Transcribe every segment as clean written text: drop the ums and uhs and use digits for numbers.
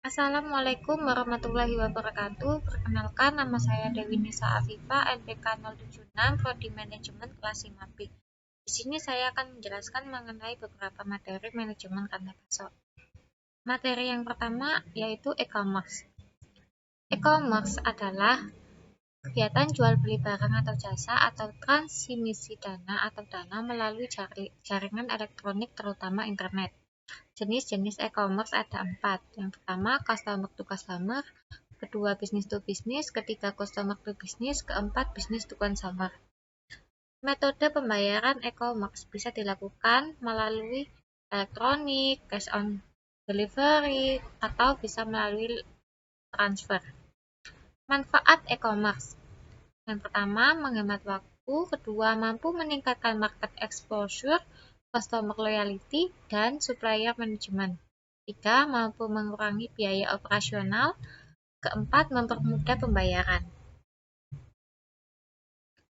Assalamualaikum warahmatullahi wabarakatuh. Perkenalkan, nama saya Dewi Nisa Afifa, NPK 076, Prodi Manajemen kelas 5B. Di sini saya akan menjelaskan mengenai beberapa materi manajemen rantai pasok. Materi yang pertama yaitu e-commerce. E-commerce adalah kegiatan jual beli barang atau jasa atau transmisi dana atau dana melalui jaringan elektronik terutama internet. Jenis-jenis e-commerce ada 4. Yang pertama, customer to customer, kedua, business to business, ketiga, customer to business, keempat, business to consumer. Metode pembayaran e-commerce bisa dilakukan melalui elektronik, cash on delivery, atau bisa melalui transfer. Manfaat e-commerce. Yang pertama, menghemat waktu, kedua, mampu meningkatkan market exposure, customer loyalty, dan supplier management. Tiga, mampu mengurangi biaya operasional. Keempat, mempermudah pembayaran.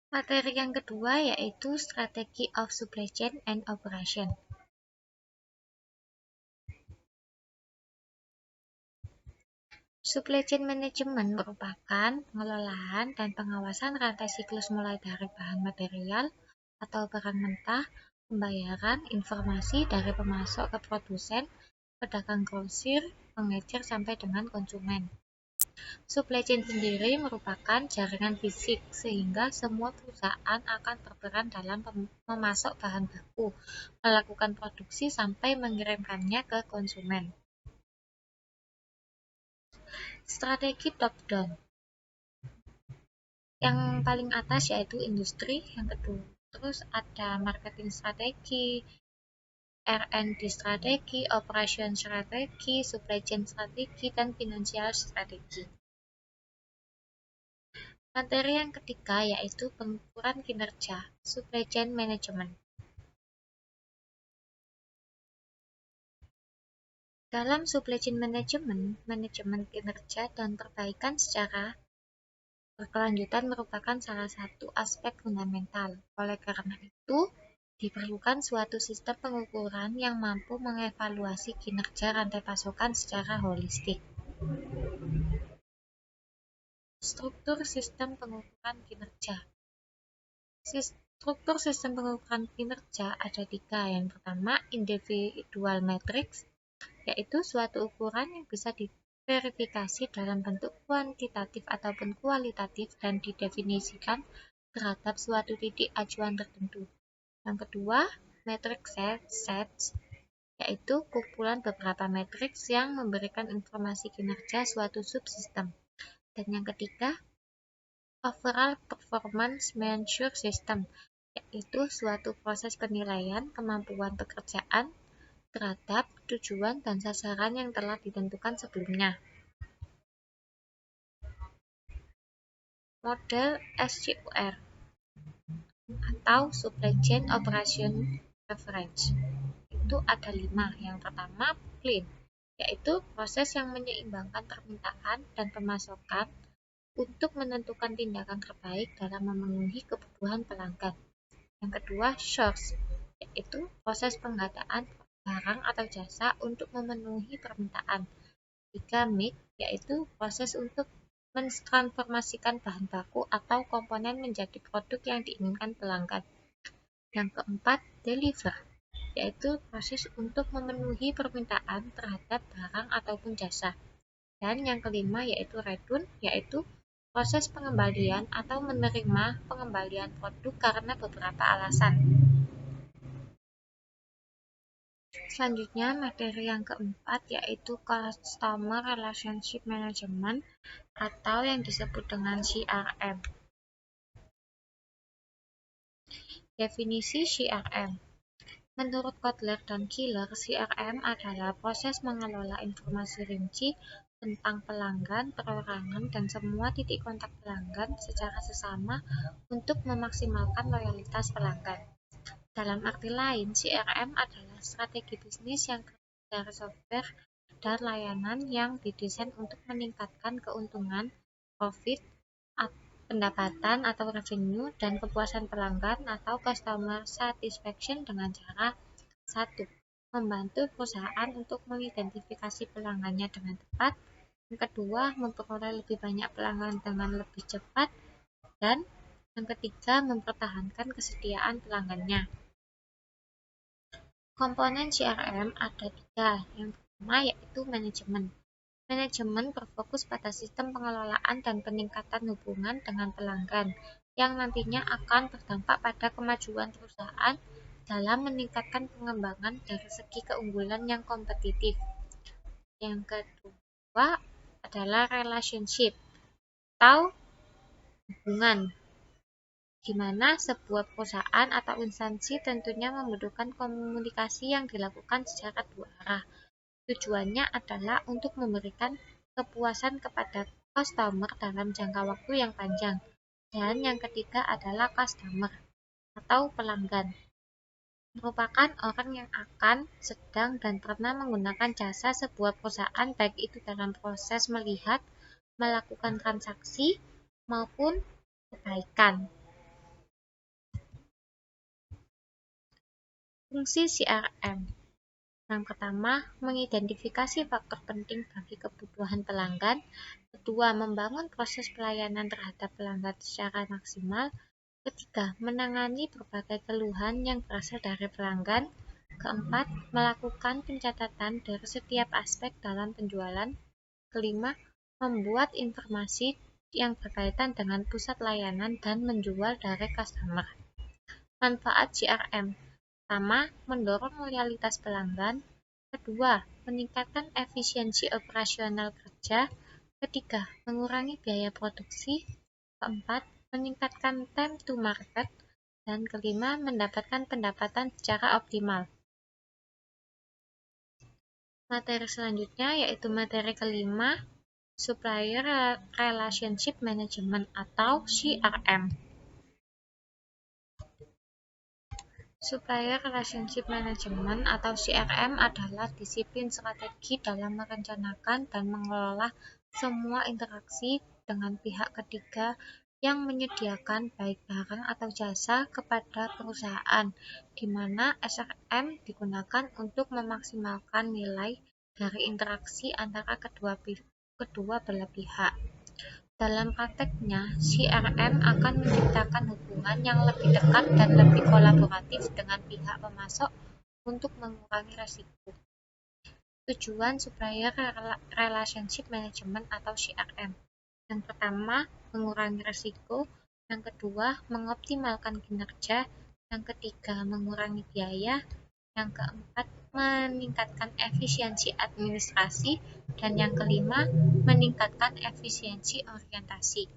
Materi yang kedua yaitu strategi of supply chain and operation. Supply chain management merupakan pengelolaan dan pengawasan rantai siklus mulai dari bahan material atau barang mentah, pembayaran, informasi dari pemasok ke produsen, pedagang grosir, pengecer sampai dengan konsumen. Supply chain sendiri merupakan jaringan fisik sehingga semua perusahaan akan berperan dalam memasok bahan baku, melakukan produksi sampai mengirimkannya ke konsumen. Strategi top-down. Yang paling atas yaitu industri, yang kedua terus ada marketing strategi, R&D strategi, operation strategi, supply chain strategi, dan financial strategi. Materi yang ketiga yaitu pengukuran kinerja, supply chain management. Dalam supply chain management, manajemen kinerja dan perbaikan secara berkelanjutan merupakan salah satu aspek fundamental. Oleh karena itu, diperlukan suatu sistem pengukuran yang mampu mengevaluasi kinerja rantai pasokan secara holistik. Struktur sistem pengukuran kinerja. Struktur sistem pengukuran kinerja ada 3. Yang pertama, individual matrix, yaitu suatu ukuran yang bisa diverifikasi dalam bentuk kuantitatif ataupun kualitatif dan didefinisikan terhadap suatu titik acuan tertentu. Yang kedua, matrix sets, yaitu kumpulan beberapa matriks yang memberikan informasi kinerja suatu subsistem. Dan yang ketiga, overall performance measure system, yaitu suatu proses penilaian kemampuan pekerjaan terhadap tujuan dan sasaran yang telah ditentukan sebelumnya. Model SCOR atau Supply Chain Operation Reference itu ada 5. Yang pertama, clean, yaitu proses yang menyeimbangkan permintaan dan pemasokan untuk menentukan tindakan terbaik dalam memenuhi kebutuhan pelanggan. Yang kedua, source, yaitu proses pengadaan barang atau jasa untuk memenuhi permintaan. 3. Make, yaitu proses untuk mentransformasikan bahan baku atau komponen menjadi produk yang diinginkan pelanggan. Yang keempat, deliver, yaitu proses untuk memenuhi permintaan terhadap barang ataupun jasa. Dan yang kelima yaitu return, yaitu proses pengembalian atau menerima pengembalian produk karena beberapa alasan. Selanjutnya, materi yang keempat yaitu Customer Relationship Management atau yang disebut dengan CRM. Definisi CRM. Menurut Kotler dan Killer, CRM adalah proses mengelola informasi rinci tentang pelanggan, perorangan, dan semua titik kontak pelanggan secara sesama untuk memaksimalkan loyalitas pelanggan. Dalam arti lain, CRM adalah strategi bisnis yang terdiri dari software dan layanan yang didesain untuk meningkatkan keuntungan, profit, pendapatan atau revenue, dan kepuasan pelanggan atau customer satisfaction dengan cara 1. membantu perusahaan untuk mengidentifikasi pelanggannya dengan tepat. Yang kedua, memperoleh lebih banyak pelanggan dengan lebih cepat. Dan yang ketiga, mempertahankan kesetiaan pelanggannya. Komponen CRM ada 3. Yang pertama yaitu manajemen. Manajemen berfokus pada sistem pengelolaan dan peningkatan hubungan dengan pelanggan yang nantinya akan berdampak pada kemajuan perusahaan dalam meningkatkan pengembangan dari segi keunggulan yang kompetitif. Yang kedua adalah relationship atau hubungan, di mana sebuah perusahaan atau instansi tentunya membutuhkan komunikasi yang dilakukan secara dua arah. Tujuannya adalah untuk memberikan kepuasan kepada customer dalam jangka waktu yang panjang. Dan yang ketiga adalah customer atau pelanggan, merupakan orang yang akan, sedang, dan pernah menggunakan jasa sebuah perusahaan baik itu dalam proses melihat, melakukan transaksi, maupun kebaikan. Fungsi CRM. Yang pertama, mengidentifikasi faktor penting bagi kebutuhan pelanggan. Kedua, membangun proses pelayanan terhadap pelanggan secara maksimal. Ketiga, menangani berbagai keluhan yang berasal dari pelanggan. Keempat, melakukan pencatatan dari setiap aspek dalam penjualan. Kelima, membuat informasi yang berkaitan dengan pusat layanan dan menjual dari customer. Manfaat CRM. Pertama, mendorong loyalitas pelanggan. Kedua, meningkatkan efisiensi operasional kerja. Ketiga, mengurangi biaya produksi. Keempat, meningkatkan time to market. Dan kelima, mendapatkan pendapatan secara optimal. Materi selanjutnya yaitu materi kelima, Supplier Relationship Management atau CRM. Supplier Relationship Management atau CRM adalah disiplin strategi dalam merencanakan dan mengelola semua interaksi dengan pihak ketiga yang menyediakan baik barang atau jasa kepada perusahaan, di mana SRM digunakan untuk memaksimalkan nilai dari interaksi antara kedua belah pihak. Dalam prakteknya, CRM akan menciptakan hubungan yang lebih dekat dan lebih kolaboratif dengan pihak pemasok untuk mengurangi risiko. Tujuan Supplier Relationship Management atau CRM. Yang pertama, mengurangi risiko. Yang kedua, mengoptimalkan kinerja. Yang ketiga, mengurangi biaya. Yang keempat, meningkatkan efisiensi administrasi. Dan yang kelima, meningkatkan efisiensi orientasi.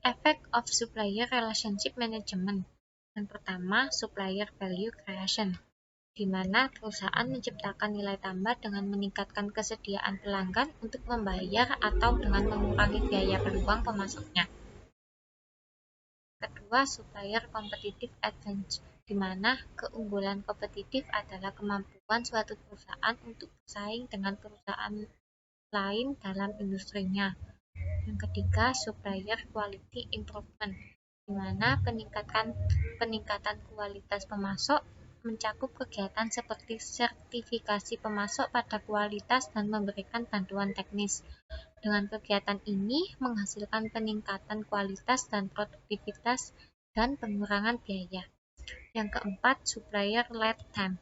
Effect of Supplier Relationship Management. Yang pertama, Supplier Value Creation, di mana perusahaan menciptakan nilai tambah dengan meningkatkan kesediaan pelanggan untuk membayar atau dengan mengurangi biaya peluang pemasoknya. Kedua, Supplier Competitive Advantage, di mana keunggulan kompetitif adalah kemampuan suatu perusahaan untuk bersaing dengan perusahaan lain dalam industrinya. Yang ketiga, Supplier Quality Improvement, di mana peningkatan kualitas pemasok mencakup kegiatan seperti sertifikasi pemasok pada kualitas dan memberikan bantuan teknis. Dengan kegiatan ini menghasilkan peningkatan kualitas dan produktivitas dan pengurangan biaya. Yang keempat, Supplier Lead Time,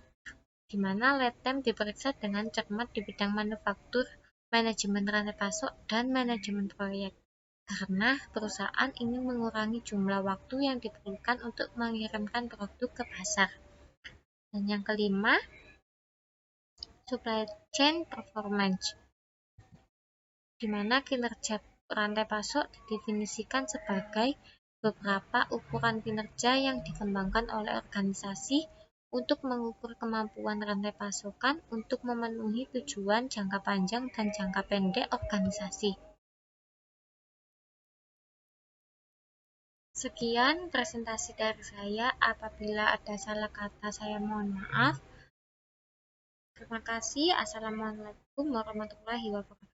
di mana lead time diperiksa dengan cermat di bidang manufaktur, manajemen rantai pasok, dan manajemen proyek, karena perusahaan ingin mengurangi jumlah waktu yang diperlukan untuk mengirimkan produk ke pasar. Dan yang kelima, Supply Chain Performance, di mana kinerja rantai pasok didefinisikan sebagai beberapa ukuran kinerja yang dikembangkan oleh organisasi untuk mengukur kemampuan rantai pasokan untuk memenuhi tujuan jangka panjang dan jangka pendek organisasi. Sekian presentasi dari saya. Apabila ada salah kata, saya mohon maaf. Terima kasih. Assalamualaikum warahmatullahi wabarakatuh.